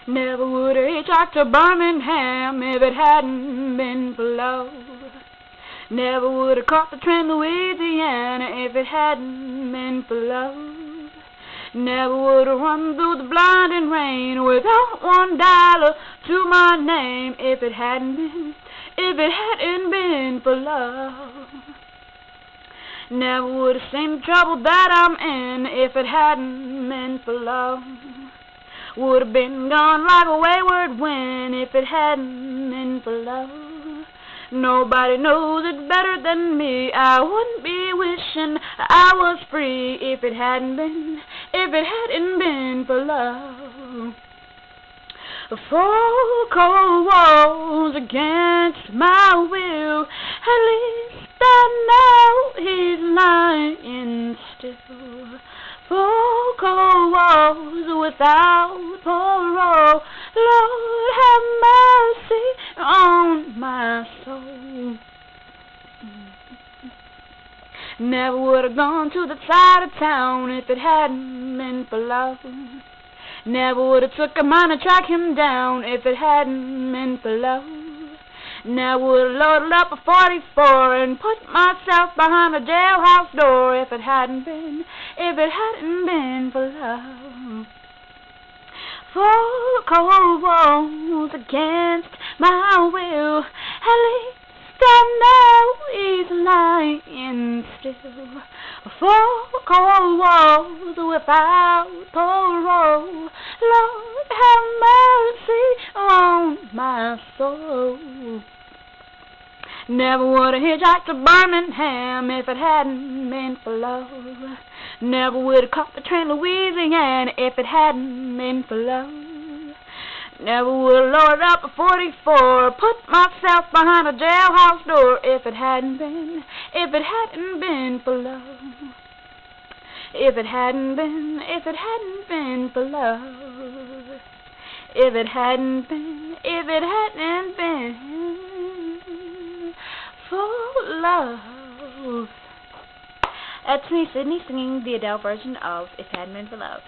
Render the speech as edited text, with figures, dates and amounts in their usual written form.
Never would have hitchhiked to Birmingham if it hadn't been for love. Never would have caught the train to Louisiana if it hadn't been for love. Never would have run through the blinding rain without $1 to my name if it hadn't been for love. Never would have seen the trouble that I'm in if it hadn't been for love. Would have been gone like a wayward wind if it hadn't been for love. Nobody knows it better than me. I wouldn't be wishing I was free if it hadn't been for love. 4 cold walls against my will. At least I know he's lying still. 4 cold walls without parole. Lord, have mercy on my soul. Never would have gone to the side of town if it hadn't been for love. Never would have took a mine to track him down if it hadn't been for love. Never would have loaded up a 44 and put myself behind a jailhouse door if it hadn't been for love. 4 cold walls against my will. At least I know he's lying still. 4 cold walls without parole. Lord, have mercy on my soul. Never would have hitchhiked to Birmingham if it hadn't been for love. Never would have caught the train to Louisiana if it hadn't been for love. Never would have loaded up a 44, put myself behind a jailhouse door if it hadn't been for love. If it hadn't been for love. If it hadn't been for love. That's me, Sidnie, singing the Adele version of If It Hadn't Been for Love.